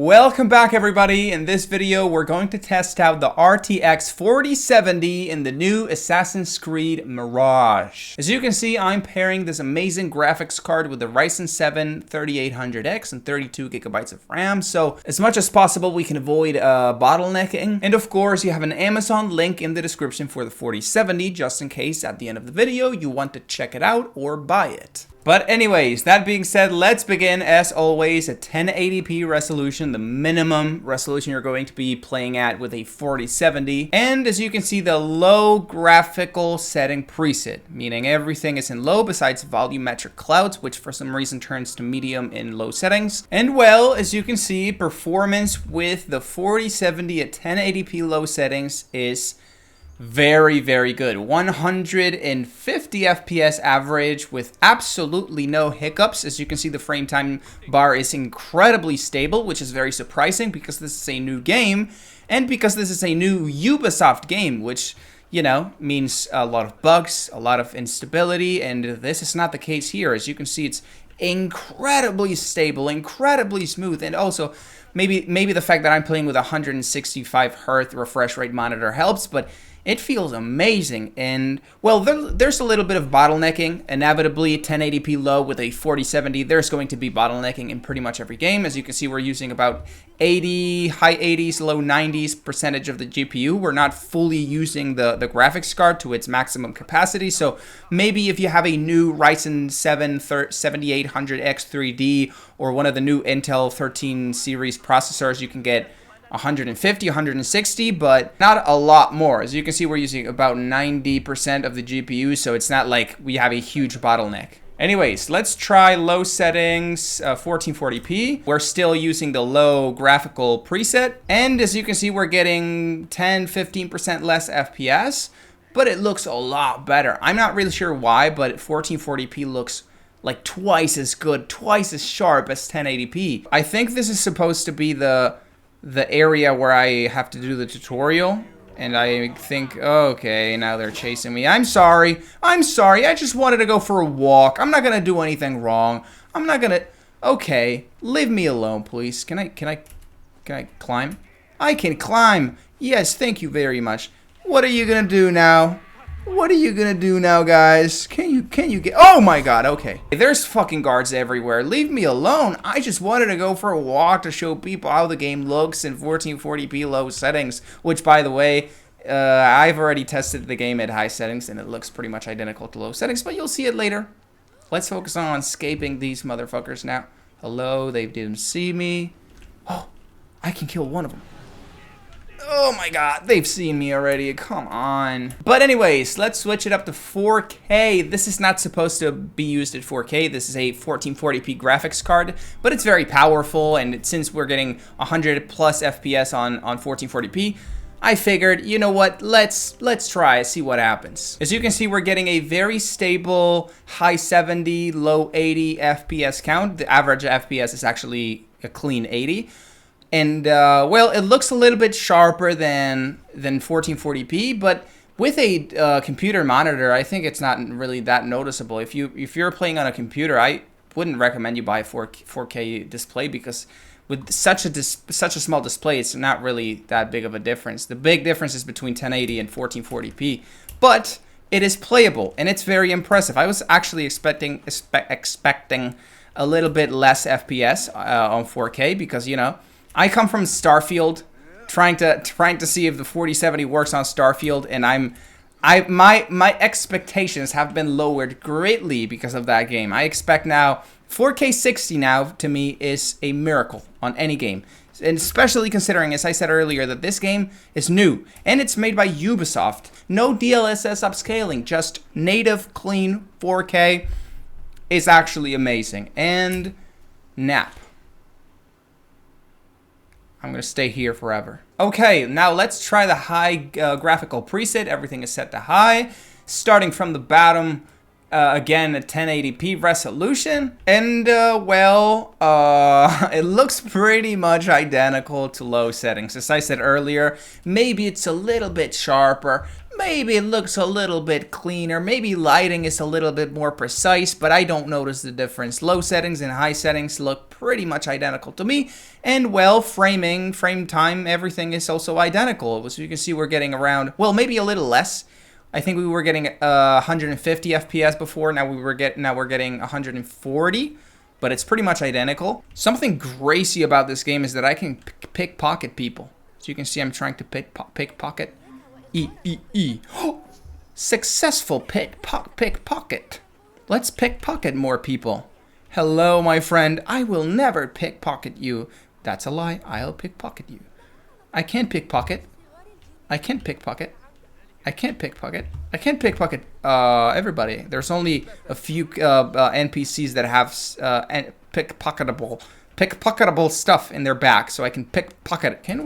Welcome back everybody. In this video we're going to test out the RTX 4070 in the new Asassins Creed Mirage. As you can see, I'm pairing this amazing graphics card with the Ryzen 7 3800X and 32 gigabytes of RAM, so as much as possible we can avoid bottlenecking. And of course you have an Amazon link in the description for the 4070 just in case at the end of the video you want to check it out or buy it. But anyways, that being said, let's begin. As always, at 1080p resolution, the minimum resolution you're going to be playing at with a 4070. And as you can see, the low graphical setting preset, meaning everything is in low besides volumetric clouds, which for some reason turns to medium in low settings. And well, as you can see, performance with the 4070 at 1080p low settings is very good. 150 FPS average with absolutely no hiccups. As you can see, the frame time bar is incredibly stable, which is very surprising because this is a new game and because this is a new Ubisoft game, which, you know, means a lot of bugs, a lot of instability, and this is not the case here. As you can see, it's incredibly stable, incredibly smooth, and also maybe the fact that I'm playing with a 165 Hz refresh rate monitor helps, but it feels amazing. And well, there's a little bit of bottlenecking. Inevitably, 1080p low with a 4070, there's going to be bottlenecking in pretty much every game. As you can see, we're using about 80, high 80s, low 90s percentage of the GPU. We're not fully using the graphics card to its maximum capacity. So maybe if you have a new Ryzen 7 7800X 3D or one of the new Intel 13 series processors, you can get 150, 160, but not a lot more. As you can see, we're using about 90% of the GPU, so it's not like we have a huge bottleneck. Anyways, let's try low settings, 1440p. We're still using the low graphical preset, and as you can see, we're getting 10-15% less FPS, but it looks a lot better. I'm not really sure why, but 1440p looks like twice as good, twice as sharp as 1080p. I think this is supposed to be the area where I have to do the tutorial, and I think, okay, now they're chasing me. I'm sorry, I just wanted to go for a walk. I'm not gonna do anything wrong. I'm not gonna, okay, leave me alone, please. Can I climb? I can climb. Yes, thank you very much. What are you gonna do now? What are you gonna do now, guys? Can you get, oh my god, okay. There's fucking guards everywhere. Leave me alone. I just wanted to go for a walk to show people how the game looks in 1440p low settings, which by the way, I've already tested the game at high settings and it looks pretty much identical to low settings, but you'll see it later. Let's focus on escaping these motherfuckers now. Hello, they didn't see me. Oh, I can kill one of them. Oh my god, they've seen me already, come on. But anyways, let's switch it up to 4K. This is not supposed to be used at 4K. This is a 1440p graphics card, but it's very powerful, and since we're getting 100 plus FPS on 1440p, I figured, you know what, let's try, see what happens. As you can see, we're getting a very stable high 70, low 80 FPS count. The average FPS is actually a clean 80. And, well, it looks a little bit sharper than 1440p, but with a computer monitor, I think it's not really that noticeable. If you're playing on a computer, I wouldn't recommend you buy a 4K display because with such a small display, it's not really that big of a difference. The big difference is between 1080 and 1440p, but it is playable, and it's very impressive. I was actually expecting a little bit less FPS on 4K because, you know, I come from Starfield, trying to see if the 4070 works on Starfield, and my expectations have been lowered greatly because of that game. I expect now 4K 60 now to me is a miracle on any game, and especially considering, as I said earlier, that this game is new and it's made by Ubisoft. No DLSS upscaling, just native clean 4K is actually amazing. And nap. I'm going to stay here forever. Okay, now let's try the high graphical preset. Everything is set to high. Starting from the bottom, again, a 1080p resolution. And, well, it looks pretty much identical to low settings. As I said earlier, maybe it's a little bit sharper. maybe it looks a little bit cleaner. Maybe lighting is a little bit more precise, but I don't notice the difference. Low settings and high settings look pretty much identical to me. And well, frame time, everything is also identical. So you can see we're getting around, well, maybe a little less. I think we were getting 150 FPS before. Now we're getting 140, but it's pretty much identical. Something crazy about this game is that I can pickpocket people. So you can see I'm trying to pickpocket. Successful pickpocket. Let's pickpocket more people. Hello, my friend. I will never pickpocket you. That's a lie. I'll pickpocket you. I can't pickpocket. I can't pickpocket. I can't pickpocket. I can't pickpocket everybody. There's only a few NPCs that have pickpocketable stuff in their back, so I can pickpocket it. Can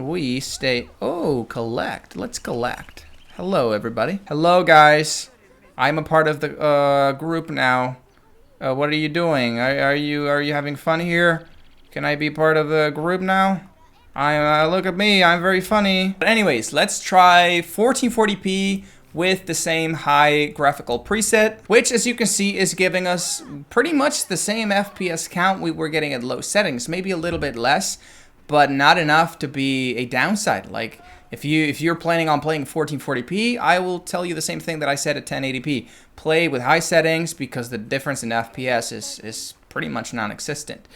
we stay? Oh, collect. Let's collect. Hello, everybody. Hello, guys. I'm a part of the group now. What are you doing? Are you having fun here? Can I be part of the group now? Look at me, I'm very funny. But anyways, let's try 1440p with the same high graphical preset, which as you can see is giving us pretty much the same FPS count we were getting at low settings, maybe a little bit less, but not enough to be a downside. Like if you're planning on playing 1440p, I will tell you the same thing that I said at 1080p. Play with high settings because the difference in FPS is pretty much non-existent.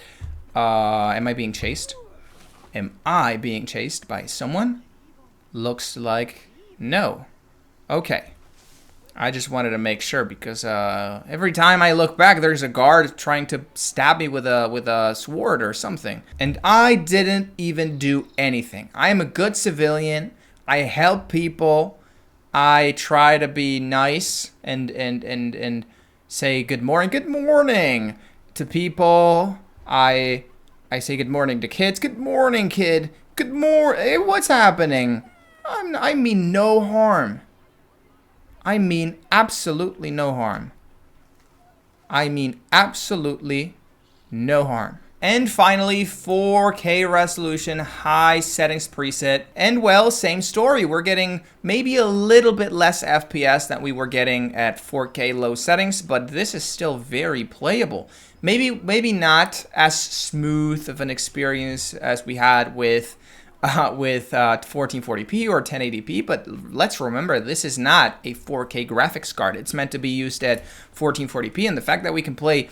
Am I being chased? Am I being chased by someone? Looks like no. Okay. I just wanted to make sure because every time I look back, there's a guard trying to stab me with a sword or something. And I didn't even do anything. I am a good civilian. I help people. I try to be nice and say good morning to people. I say good morning to kids. Good morning, kid. Good morning. Hey, what's happening? I mean no harm. I mean absolutely no harm. I mean absolutely no harm. And finally, 4K resolution, high settings preset. And well, same story. We're getting maybe a little bit less FPS than we were getting at 4K low settings, but this is still very playable. Maybe not as smooth of an experience as we had with 1440p or 1080p, but let's remember this is not a 4K graphics card. It's meant to be used at 1440p, and the fact that we can play,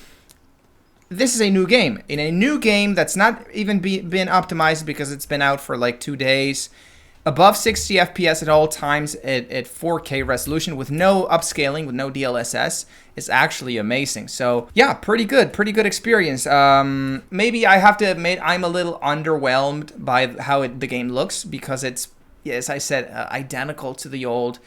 this is a new game. In a new game that's not even been optimized because it's been out for like 2 days, above 60 FPS at all times at 4K resolution with no upscaling, with no DLSS, is actually amazing. So yeah, pretty good experience. Maybe I have to admit I'm a little underwhelmed by how the game looks because it's, as I said, identical to the old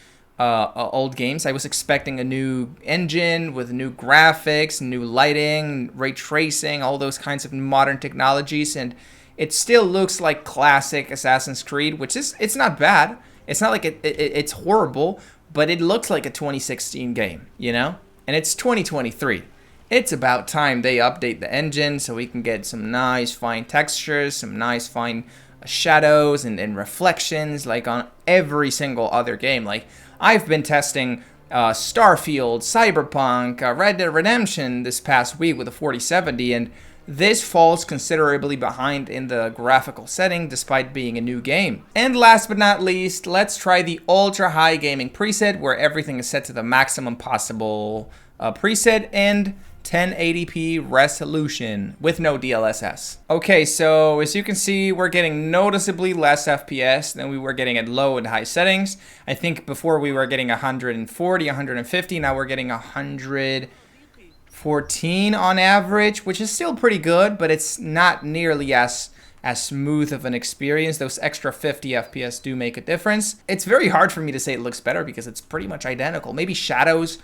games. I was expecting a new engine with new graphics, new lighting, ray tracing, all those kinds of modern technologies, and it still looks like classic Assassin's Creed, which is, it's not bad. It's not like it's horrible, but it looks like a 2016 game, you know? And it's 2023. It's about time they update the engine so we can get some nice fine textures, some nice fine shadows and reflections like on every single other game. Like I've been testing Starfield, Cyberpunk, Red Dead Redemption this past week with a 4070, and this falls considerably behind in the graphical setting despite being a new game. And last but not least, let's try the ultra high gaming preset where everything is set to the maximum possible preset and 1080p resolution with no DLSS. Okay, so as you can see, we're getting noticeably less FPS than we were getting at low and high settings. I think before we were getting 140, 150, now we're getting 114 on average, which is still pretty good, but it's not nearly as smooth of an experience. Those extra 50 FPS do make a difference. It's very hard for me to say it looks better because it's pretty much identical. Maybe shadows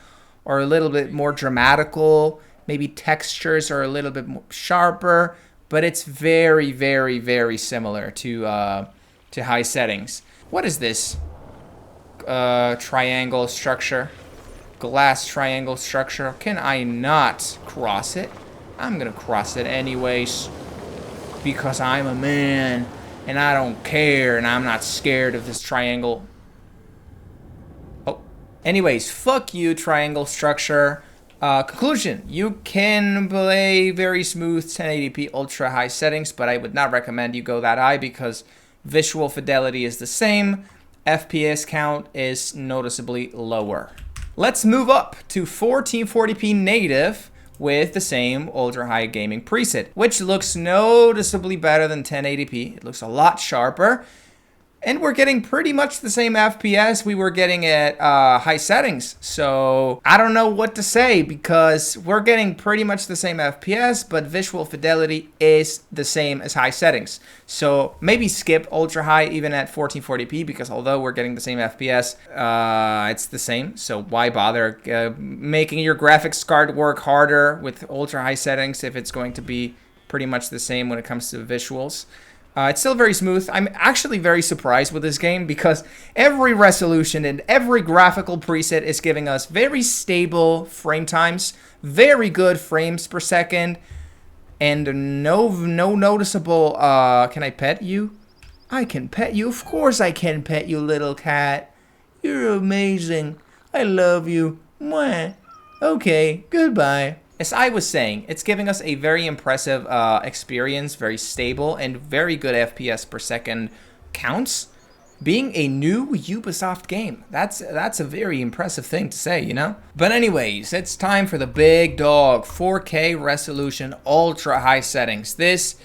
are a little bit more dramatical. Maybe textures are a little bit more sharper, but it's very, very, very similar to high settings. What is this? Triangle structure. Glass triangle structure. Can I not cross it? I'm gonna cross it anyways because I'm a man and I don't care, and I'm not scared of this triangle. Oh. Anyways, fuck you, triangle structure. Conclusion, you can play very smooth 1080p ultra high settings, but I would not recommend you go that high because visual fidelity is the same. FPS count is noticeably lower. Let's move up to 1440p native with the same ultra high gaming preset, which looks noticeably better than 1080p. It looks a lot sharper. And we're getting pretty much the same FPS we were getting at high settings. So I don't know what to say because we're getting pretty much the same FPS, but visual fidelity is the same as high settings. So maybe skip ultra high even at 1440p because although we're getting the same FPS, it's the same. So why bother making your graphics card work harder with ultra high settings if it's going to be pretty much the same when it comes to visuals? It's still very smooth. I'm actually very surprised with this game because every resolution and every graphical preset is giving us very stable frame times, very good frames per second, and no noticeable, can I pet you? I can pet you. Of course I can pet you, little cat. You're amazing. I love you. Mwah. Okay, goodbye. As I was saying, it's giving us a very impressive experience, very stable, and very good FPS per second counts. Being a new Ubisoft game, that's a very impressive thing to say, you know? But anyways, it's time for the big dog, 4K resolution, ultra high settings. This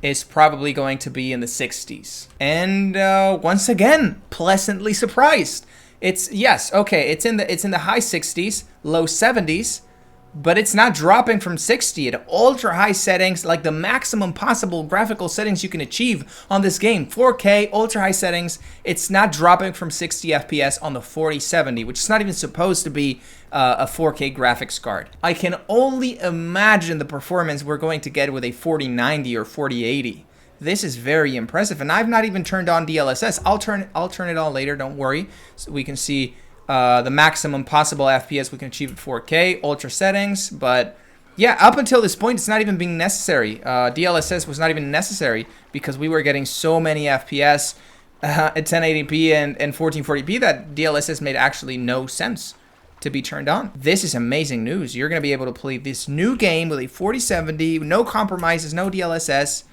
is probably going to be in the 60s. And once again, pleasantly surprised. It's in the high 60s, low 70s. But it's not dropping from 60 at ultra high settings, like the maximum possible graphical settings you can achieve on this game. 4K, ultra high settings, it's not dropping from 60 FPS on the 4070, which is not even supposed to be a 4K graphics card. I can only imagine the performance we're going to get with a 4090 or 4080. This is very impressive, and I've not even turned on DLSS. I'll turn it on later, don't worry, so we can see the maximum possible FPS we can achieve at 4K, ultra settings, but yeah, up until this point, it's not even being necessary. DLSS was not even necessary because we were getting so many FPS at 1080p and 1440p that DLSS made actually no sense to be turned on. This is amazing news. You're going to be able to play this new game with a 4070, no compromises, no DLSS,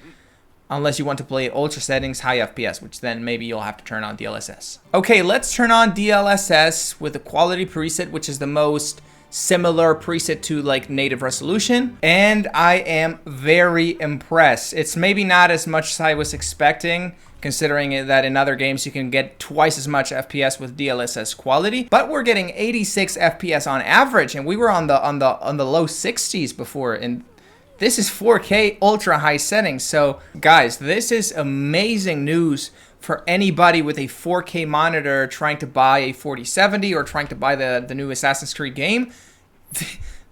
unless you want to play ultra settings, high FPS, which then maybe you'll have to turn on DLSS. Okay, let's turn on DLSS with the quality preset, which is the most similar preset to like native resolution. And I am very impressed. It's maybe not as much as I was expecting, considering that in other games you can get twice as much FPS with DLSS quality, but we're getting 86 FPS on average, and we were on the low 60s before, and this is 4K ultra high settings. So guys, this is amazing news for anybody with a 4K monitor trying to buy a 4070 or trying to buy the new Assassin's Creed game.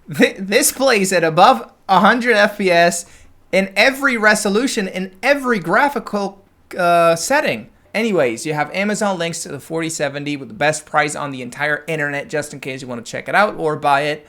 This plays at above 100 FPS in every resolution, in every graphical setting. Anyways, you have Amazon links to the 4070 with the best price on the entire internet, just in case you want to check it out or buy it.